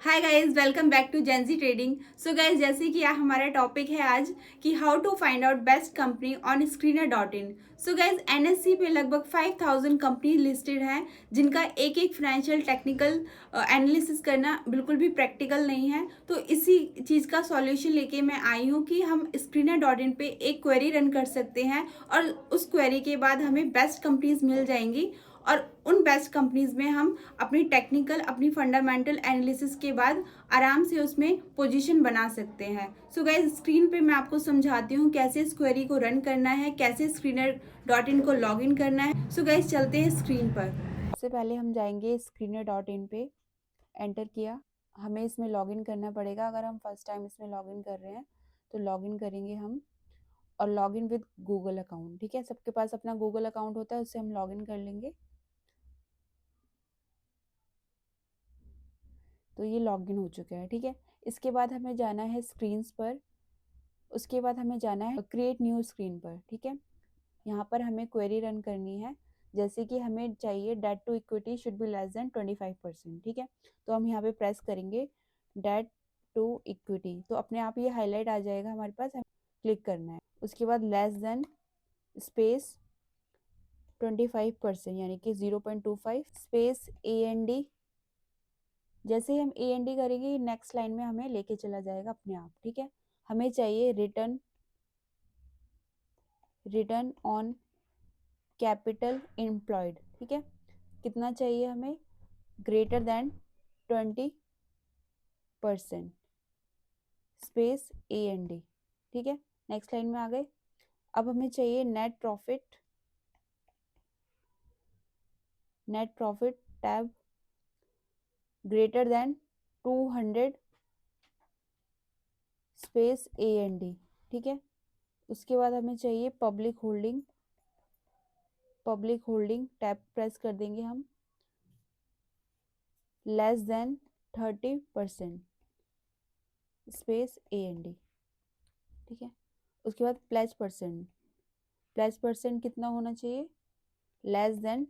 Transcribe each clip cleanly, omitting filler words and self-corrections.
Hi guys, welcome back to GenZ trading. So guys, जैसे कि हमारा टॉपिक है आज कि how to find out best company on screener dot in. So guys, NSC पे लगभग 5000 कंपनी लिस्टेड हैं जिनका एक एक फाइनेंशियल टेक्निकल एनालिसिस करना बिल्कुल भी प्रैक्टिकल नहीं है। तो इसी चीज़ का सॉल्यूशन लेके मैं आई हूँ कि हम स्क्रीनर डॉट इन पे एक क्वेरी रन कर सकते हैं और उस क्वेरी के बाद हमें बेस्ट कंपनीज मिल जाएंगी और उन बेस्ट कंपनीज में हम अपनी टेक्निकल अपनी फंडामेंटल एनालिसिस के बाद आराम से उसमें पोजीशन बना सकते हैं। सो गाइस, स्क्रीन पे मैं आपको समझाती हूँ कैसे इस क्वेरी को रन करना है, कैसे स्क्रीनर डॉट इन को लॉग इन करना है। सो गाइस, चलते हैं स्क्रीन पर। सबसे पहले हम जाएंगे स्क्रीनर डॉट इन पे। एंटर किया, हमें इसमें लॉग इन करना पड़ेगा। अगर हम फर्स्ट टाइम इसमें लॉग इन कर रहे हैं तो लॉग इन करेंगे हम, और log in with Google account. ठीक है, सबके पास अपना गूगल अकाउंट होता है, उससे हम लॉग इन कर लेंगे। तो ये लॉगिन हो चुका है। ठीक है, इसके बाद हमें जाना है स्क्रीन्स पर। उसके बाद हमें जाना है क्रिएट न्यू स्क्रीन पर। ठीक है, यहाँ पर हमें क्वेरी रन करनी है। जैसे कि हमें चाहिए debt to equity should be less than 25%। ठीक है, तो हम यहाँ पे प्रेस करेंगे डेट टू इक्विटी, तो अपने आप ये हाईलाइट आ जाएगा हमारे पास, हमें क्लिक करना है। उसके बाद लेस देन स्पेस 25% यानी कि 0.25 स्पेस AND। जैसे ही हम AND करेंगे नेक्स्ट लाइन में हमें लेके चला जाएगा अपने आप। ठीक है, हमें चाहिए रिटर्न ऑन कैपिटल एम्प्लॉयड। ठीक है, कितना चाहिए हमें, ग्रेटर देन 20% स्पेस AND। ठीक है, नेक्स्ट लाइन में आ गए। अब हमें चाहिए net profit tab greater than 200 space AND। ठीक है, उसके बाद हमें चाहिए पब्लिक होल्डिंग टैब प्रेस कर देंगे हम, लेस देन 30% स्पेस AND। ठीक है, उसके बाद प्लेस परसेंट कितना होना चाहिए, लेस देन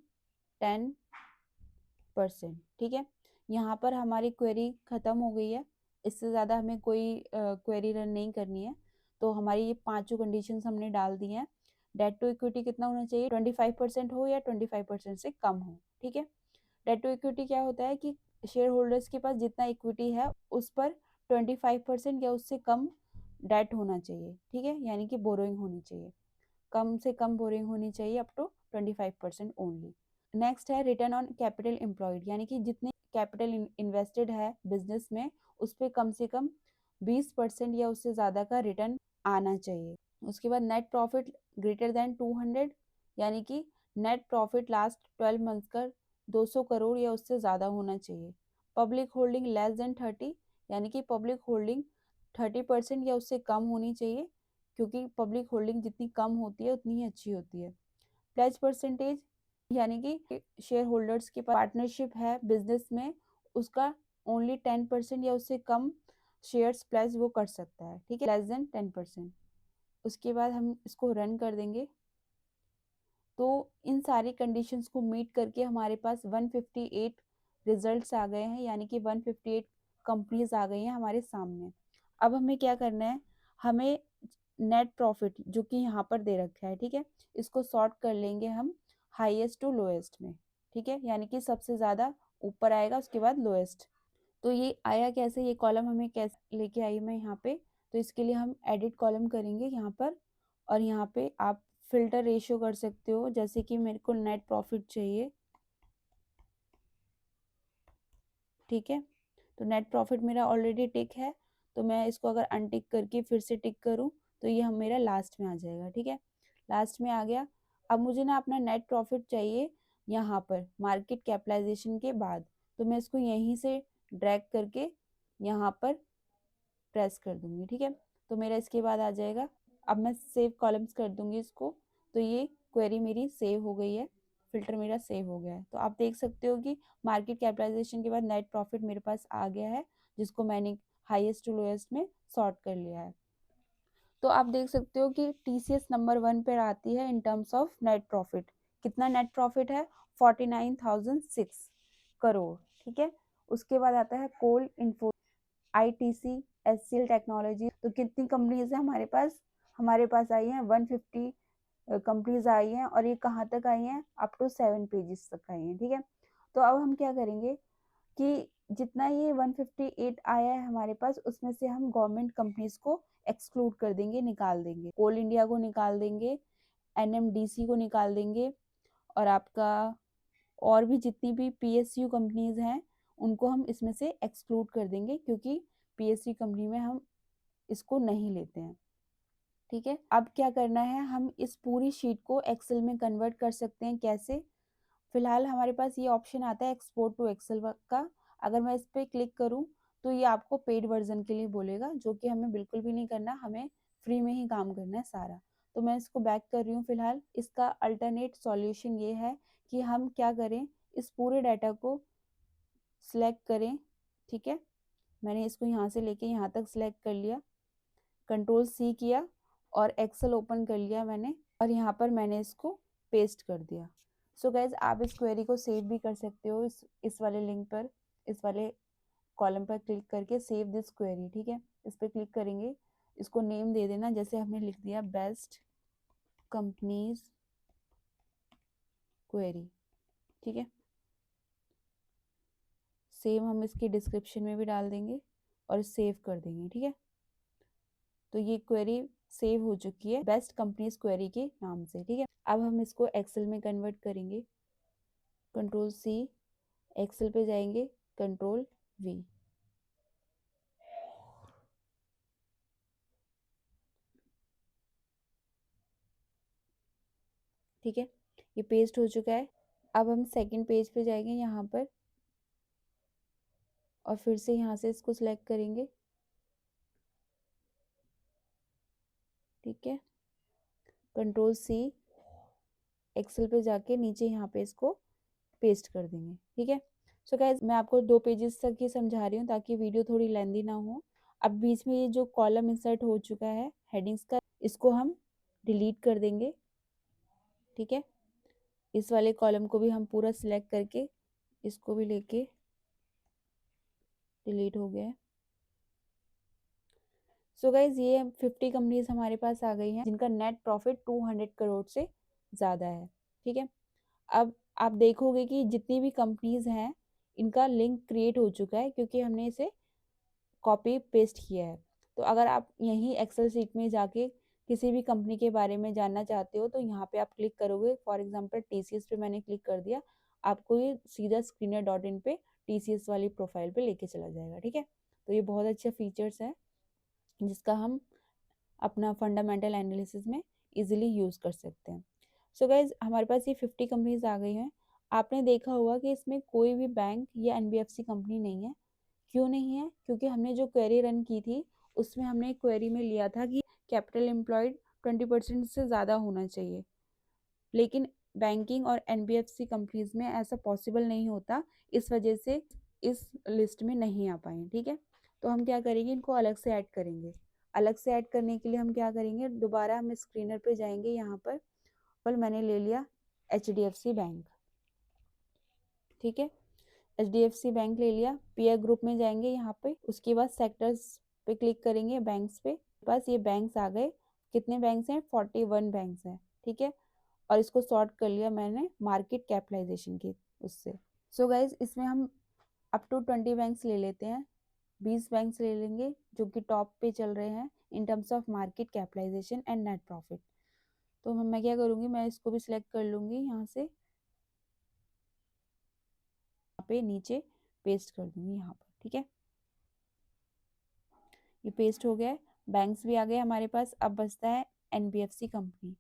10%। ठीक है, यहाँ पर हमारी क्वेरी ख़त्म हो गई है। इससे ज़्यादा हमें कोई क्वेरी रन नहीं करनी है। तो हमारी ये पांचों कंडीशंस हमने डाल दी हैं। डेट टू इक्विटी कितना होना चाहिए, 25% हो या 25% से कम हो। ठीक है, डेट टू इक्विटी क्या होता है कि शेयर होल्डर्स के पास जितना इक्विटी है उस पर 25% या उससे कम डेट होना चाहिए। ठीक है, यानी कि बोरोइंग होनी चाहिए, कम से कम बोरिंग होनी चाहिए, अप टू 25% ओनली। नेक्स्ट है रिटर्न ऑन कैपिटल एम्प्लॉयड, यानी कि जितने कैपिटल इन्वेस्टेड है बिजनेस में उस पर कम से कम 20% या उससे ज़्यादा का रिटर्न आना चाहिए। उसके बाद नेट प्रॉफिट ग्रेटर देन 200, यानी कि नेट प्रॉफिट लास्ट 12 मंथ का 200 करोड़ या उससे ज़्यादा होना चाहिए। पब्लिक होल्डिंग लेस देन 30, यानी कि पब्लिक होल्डिंग 30% या उससे कम होनी चाहिए, क्योंकि पब्लिक होल्डिंग जितनी कम होती है उतनी ही अच्छी होती है। प्लेज परसेंटेज, यानी कि शेयर होल्डर्स की पार्टनरशिप है बिजनेस में, उसका ओनली 10% या उससे कम शेयर्स प्लेज वो कर सकता है। ठीक है, लेस देन 10%। उसके बाद हम इसको रन कर देंगे। तो इन सारी कंडीशंस को मीट करके हमारे पास 158 रिजल्ट्स आ गए हैं, यानी कि 158 कंपनीज आ गई हैं हमारे सामने। अब हमें क्या करना है, हमें नेट प्रॉफिट जो कि यहाँ पर दे रखा है, ठीक है, इसको सॉर्ट कर लेंगे हम हाईएस्ट टू लोएस्ट में। ठीक है, यानी कि सबसे ज़्यादा ऊपर आएगा, उसके बाद लोएस्ट। तो ये आया कैसे, ये कॉलम हमें कैसे लेके आई मैं यहाँ पे, तो इसके लिए हम एडिट कॉलम करेंगे यहाँ पर, और यहाँ पे आप फिल्टर रेशियो कर सकते हो। जैसे कि मेरे को नेट प्रॉफिट चाहिए, ठीक है, तो नेट प्रॉफिट मेरा ऑलरेडी टिक है, तो मैं इसको अगर अनटिक करके फिर से टिक करूँ तो ये हम मेरा लास्ट में आ जाएगा। ठीक है, लास्ट में आ गया। अब मुझे ना अपना नेट प्रॉफिट चाहिए यहाँ पर मार्केट कैपिटलाइजेशन के बाद, तो मैं इसको यहीं से ड्रैग करके यहाँ पर प्रेस कर दूंगी। ठीक है, तो मेरा इसके बाद आ जाएगा। अब मैं सेव कॉलम्स कर दूंगी इसको, तो ये क्वेरी मेरी सेव हो गई है, फिल्टर मेरा सेव हो गया है। तो आप देख सकते हो कि मार्केट कैपिटलाइजेशन के बाद नेट प्रॉफिट मेरे पास आ गया है, जिसको मैंने हाईएस्ट टू लोएस्ट में सॉर्ट कर लिया है। तो आप देख सकते हो कि TCS नंबर 1 पर आती है इन टर्म्स ऑफ नेट प्रॉफिट। कितना नेट प्रॉफिट है, 49,006 करोड़। ठीक है, उसके बाद आता है कोल इन्फो, ITC, HCL टेक्नोलॉजी। तो कितनी कंपनीज है हमारे पास आई हैं 150 कंपनीज आई हैं, और ये कहाँ तक आई हैं, अप टू 7 पेजेस तक आई हैं। ठीक है, तो अब हम क्या करेंगे कि जितना ये 158 आया है हमारे पास, उसमें से हम गवर्नमेंट कंपनीज को एक्सक्लूड कर देंगे, निकाल देंगे। कोल इंडिया को निकाल देंगे, NMDC को निकाल देंगे, और आपका और भी जितनी भी PSU कंपनीज हैं उनको हम इसमें से एक्सक्लूड कर देंगे, क्योंकि PSU कंपनी में हम इसको नहीं लेते हैं। ठीक है, अब क्या करना है, हम इस पूरी शीट को एक्सेल में कन्वर्ट कर सकते हैं। कैसे? फिलहाल हमारे पास ये ऑप्शन आता है एक्सपोर्ट टू एक्सेल का। अगर मैं इस पर क्लिक करूं तो ये आपको पेड वर्जन के लिए बोलेगा, जो कि हमें बिल्कुल भी नहीं करना, हमें फ्री में ही काम करना है सारा। तो मैं इसको बैक कर रही हूँ। फिलहाल इसका अल्टरनेट सॉल्यूशन ये है कि हम क्या करें, इस पूरे डाटा को सिलेक्ट करें। ठीक है, मैंने इसको यहाँ से लेके यहाँ तक सिलेक्ट कर लिया, Ctrl+C किया और एक्सेल ओपन कर लिया मैंने, और यहाँ पर मैंने इसको पेस्ट कर दिया। सो गाइज, आप इस क्वेरी को सेव भी कर सकते हो इस वाले लिंक पर, इस वाले कॉलम पर क्लिक करके सेव दिस क्वेरी। ठीक है, इस पर क्लिक करेंगे, इसको नेम दे देना, जैसे हमने लिख दिया बेस्ट कंपनीज क्वेरी। ठीक है, सेम हम इसकी डिस्क्रिप्शन में भी डाल देंगे और सेव कर देंगे। ठीक है, तो ये क्वेरी सेव हो चुकी है बेस्ट कंपनीज क्वेरी के नाम से। ठीक है, अब हम इसको एक्सेल में कन्वर्ट करेंगे। Ctrl+C, एक्सेल पे जाएंगे, Ctrl+V। ठीक है, ये पेस्ट हो चुका है। अब हम सेकंड पेज पे जाएंगे यहाँ पर, और फिर से यहाँ से इसको सिलेक्ट करेंगे। ठीक है, Ctrl+C, एक्सेल पे जाके नीचे यहाँ पे इसको पेस्ट कर देंगे। ठीक है, सो गाइज, मैं आपको 2 पेजेस तक ही समझा रही हूँ ताकि वीडियो थोड़ी लेंदी ना हो। अब बीच में ये जो कॉलम इंसर्ट हो चुका है हेडिंग्स का, इसको हम डिलीट कर देंगे। ठीक है, इस वाले कॉलम को भी हम पूरा सिलेक्ट करके इसको भी लेके डिलीट हो गया है। सो गाइज, ये 50 कंपनीज हमारे पास आ गई हैं जिनका नेट प्रॉफिट 200 करोड़ से ज़्यादा है। ठीक है, अब आप देखोगे कि जितनी भी कंपनीज हैं इनका लिंक क्रिएट हो चुका है, क्योंकि हमने इसे कॉपी पेस्ट किया है। तो अगर आप यहीं एक्सेल शीट में जाके किसी भी कंपनी के बारे में जानना चाहते हो, तो यहाँ पे आप क्लिक करोगे। फॉर एग्जांपल TCS पे मैंने क्लिक कर दिया, आपको ये सीधा screener.in पे TCS वाली प्रोफाइल पे लेके चला जाएगा। ठीक है, तो ये बहुत अच्छा फीचर्स है जिसका हम अपना फंडामेंटल एनालिसिस में इजीली यूज़ कर सकते हैं। सो गाइज, हमारे पास ये 50 कंपनीज आ गई हैं। आपने देखा होगा कि इसमें कोई भी बैंक या NBFC कंपनी नहीं है। क्यों नहीं है? क्योंकि हमने जो क्वेरी रन की थी उसमें हमने क्वेरी में लिया था कि कैपिटल एम्प्लॉयड 20% से ज़्यादा होना चाहिए, लेकिन बैंकिंग और NBFC कंपनीज में ऐसा पॉसिबल नहीं होता, इस वजह से इस लिस्ट में नहीं आ पाए। ठीक है, तो हम क्या करेंगे, इनको अलग से ऐड करेंगे। अलग से ऐड करने के लिए हम क्या करेंगे, दोबारा हम स्क्रीनर पे जाएंगे। यहाँ पर मैंने ले लिया HDFC बैंक। ठीक है, HDFC बैंक ले लिया, पीयर ग्रुप में जाएंगे यहाँ पे, उसके बाद सेक्टर्स पे क्लिक करेंगे, बैंक्स पे। बस ये बैंक्स आ गए। कितने बैंक्स हैं? 41 बैंक्स हैं। ठीक है, और इसको सॉर्ट कर लिया मैंने मार्केट कैपिटलाइजेशन के उससे। सो गाइज, इसमें हम अप टू 20 बैंक्स ले लेते हैं, 20 बैंक्स ले लेंगे जो कि टॉप पे चल रहे हैं in terms of market capitalization and net profit. तो मैं क्या करूँगी, मैं इसको भी सिलेक्ट कर लूँगी, यहाँ से यहाँ पे नीचे पेस्ट कर दूँगी यहाँ पर। ठीक है, ये पेस्ट हो गया है, बैंक्स भी आ गए हमारे पास। अब बचता है NBFC कंपनी।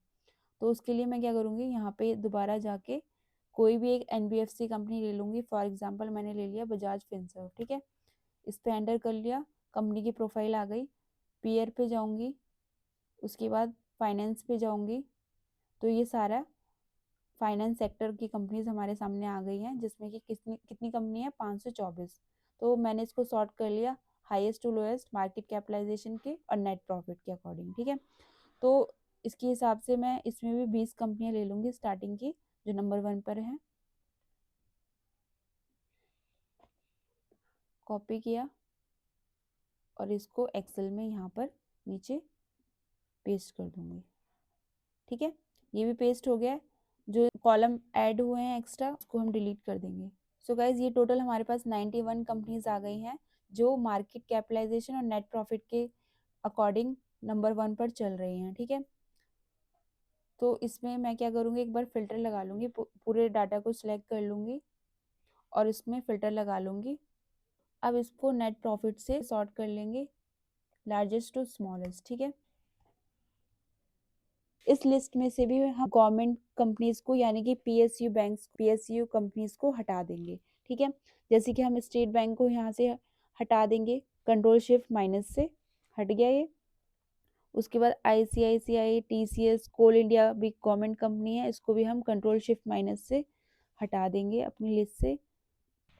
तो उसके लिए मैं क्या करूँगी, यहाँ पे दोबारा जाके कोई भी एक NBFC कंपनी ले लूँगी। फॉर एग्जांपल मैंने ले लिया बजाज फिनसर्व। ठीक है, इस पे एंटर कर लिया, कंपनी की प्रोफाइल आ गई, पीयर पे जाऊँगी, उसके बाद फाइनेंस पे जाऊँगी। तो ये सारा फाइनेंस सेक्टर की कंपनीज हमारे सामने आ गई हैं, जिसमें कि कितनी कितनी कंपनी है, 524। तो मैंने इसको सॉर्ट कर लिया highest to lowest market capitalization के और नेट प्रॉफिट के अकॉर्डिंग। ठीक है, तो इसके हिसाब से मैं इसमें भी 20 कंपनियां ले लूँगी स्टार्टिंग की, जो नंबर 1 पर हैं। कॉपी किया और इसको एक्सेल में यहाँ पर नीचे पेस्ट कर दूंगी। ठीक है, ये भी पेस्ट हो गया है। जो कॉलम ऐड हुए हैं एक्स्ट्रा उसको हम डिलीट कर देंगे। सो गाइज ये टोटल हमारे पास 91 कंपनीज आ गई हैं जो मार्केट कैपिटलाइजेशन और नेट प्रॉफिट के अकॉर्डिंग नंबर 1 पर चल रही हैं। ठीक है, तो इसमें मैं क्या करूँगी, एक बार फिल्टर लगा लूँगी, पूरे डाटा को सिलेक्ट कर लूँगी और इसमें फिल्टर लगा लूँगी। अब इसको नेट प्रॉफिट से सॉर्ट कर लेंगे, लार्जेस्ट टू स्मॉलेस्ट। ठीक है, इस लिस्ट में से भी हम गवर्नमेंट कंपनीज को यानी कि पीएसयू बैंक्स, पीएसयू कंपनीज को हटा देंगे। ठीक है, जैसे कि हम स्टेट बैंक को यहाँ से हटा देंगे, कंट्रोल शिफ्ट माइनस से हट गया ये। उसके बाद आईसीआईसीआई, टीसीएस, कोल इंडिया भी गवर्नमेंट कंपनी है, इसको भी हम कंट्रोल शिफ्ट माइनस से हटा देंगे अपनी लिस्ट से।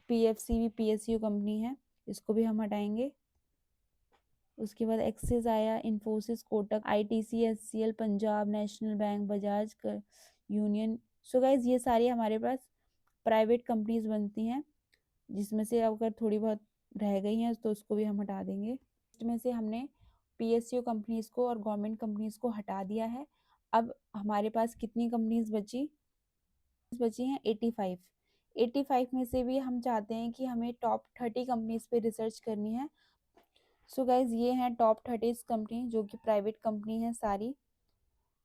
पीएफसी भी पीएसयू कंपनी है, इसको भी हम हटाएंगे। उसके बाद एक्सिस आया, Infosys, Kotak, ITC, HCL, Punjab national bank, Bajaj union. So guys ये सारी हमारे पास प्राइवेट कंपनीज बनती हैं, जिसमें से अगर थोड़ी बहुत रह गई हैं तो उसको भी हम हटा देंगे। इसमें से हमने पीएसयू कंपनीज को और गवर्नमेंट कंपनीज को हटा दिया है। अब हमारे पास कितनी कंपनीज बची हैं? 85। 85 में से भी हम चाहते हैं कि हमें टॉप 30 कंपनीज पे रिसर्च करनी है। सो गाइज ये हैं टॉप 30 कंपनी जो कि प्राइवेट कंपनी है सारी।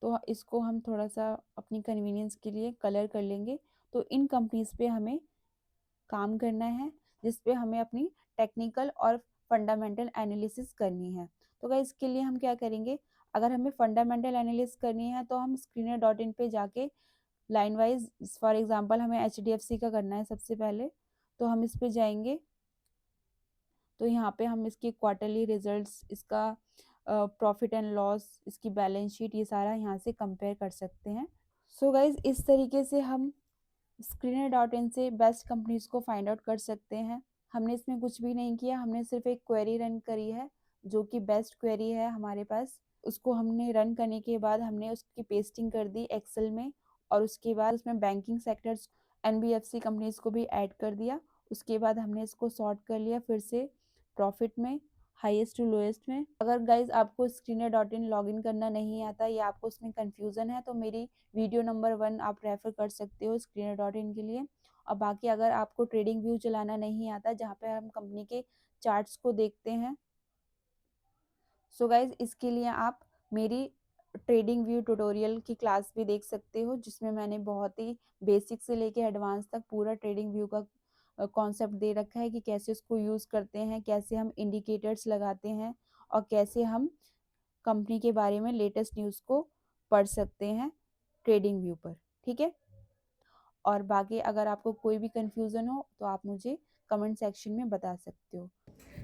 तो इसको हम थोड़ा सा अपनी कन्वीनियंस के लिए कलर कर लेंगे। तो इन कंपनीज पे हमें काम करना है, जिस पे हमें अपनी टेक्निकल और फंडामेंटल एनालिसिस करनी है। तो गाइज इसके लिए हम क्या करेंगे, अगर हमें फंडामेंटल एनालिसिस करनी है तो हम screener.in पे जाके लाइन वाइज, फॉर एग्जांपल हमें HDFC का करना है सबसे पहले, तो हम इस पे जाएंगे। तो यहाँ पे हम इसकी क्वार्टरली रिजल्ट्स, इसका प्रॉफिट एंड लॉस, इसकी बैलेंस शीट, ये सारा यहाँ से कंपेयर कर सकते हैं। सो गाइज इस तरीके से हम screener.in से बेस्ट कंपनीज को फाइंड आउट कर सकते हैं। हमने इसमें कुछ भी नहीं किया, हमने सिर्फ एक क्वेरी रन करी है जो कि बेस्ट क्वेरी है हमारे पास। उसको हमने रन करने के बाद हमने उसकी पेस्टिंग कर दी एक्सेल में, और उसके बाद उसमें बैंकिंग सेक्टर्स, एनबीएफसी कंपनीज को भी ऐड कर दिया। उसके बाद हमने इसको सॉर्ट कर लिया फिर से प्रॉफिट में, हाईएस्ट टू लोएस्ट में। अगर गाइज आपको screener.in लॉगिन करना नहीं आता या आपको उसमें कंफ्यूजन है तो मेरी वीडियो नंबर 1 आप रेफर कर सकते हो screener.in के लिए। और बाकी अगर आपको ट्रेडिंग व्यू चलाना नहीं आता, जहाँ पे हम कंपनी के चार्ट्स को देखते हैं, सो गाइज इसके लिए आप मेरी ट्रेडिंग व्यू ट्यूटोरियल की क्लास भी देख सकते हो, जिसमें मैंने बहुत ही बेसिक से लेके एडवांस तक पूरा ट्रेडिंग व्यू का कॉन्सेप्ट दे रखा है कि कैसे उसको यूज़ करते हैं, कैसे हम इंडिकेटर्स लगाते हैं और कैसे हम कंपनी के बारे में लेटेस्ट न्यूज़ को पढ़ सकते हैं ट्रेडिंग व्यू पर। ठीक है, और बाकी अगर आपको कोई भी कंफ्यूजन हो तो आप मुझे कमेंट सेक्शन में बता सकते हो।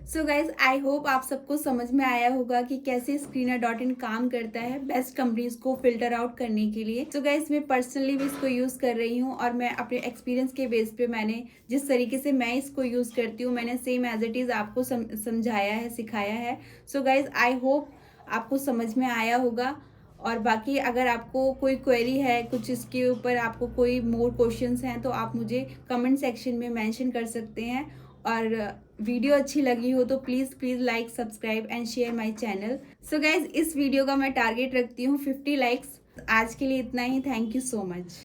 सो गाइज आई होप आप सबको समझ में आया होगा कि कैसे screener.in काम करता है बेस्ट कंपनीज को फिल्टर आउट करने के लिए। सो गाइज मैं पर्सनली भी इसको यूज़ कर रही हूँ और मैं अपने एक्सपीरियंस के बेस पे मैंने जिस तरीके से मैं इसको यूज़ करती हूँ, मैंने सेम एज इट इज़ आपको समझाया है, सिखाया है। सो गाइज आई होप आपको समझ में आया होगा। और बाकी अगर आपको कोई क्वेरी है, कुछ इसके ऊपर आपको कोई मोर क्वेश्चंस हैं, तो आप मुझे कमेंट सेक्शन में मेंशन कर सकते हैं। और वीडियो अच्छी लगी हो तो please like, subscribe and share my channel. So guys इस वीडियो का मैं टारगेट रखती हूँ 50 लाइक्स। आज के लिए इतना ही। Thank you so much.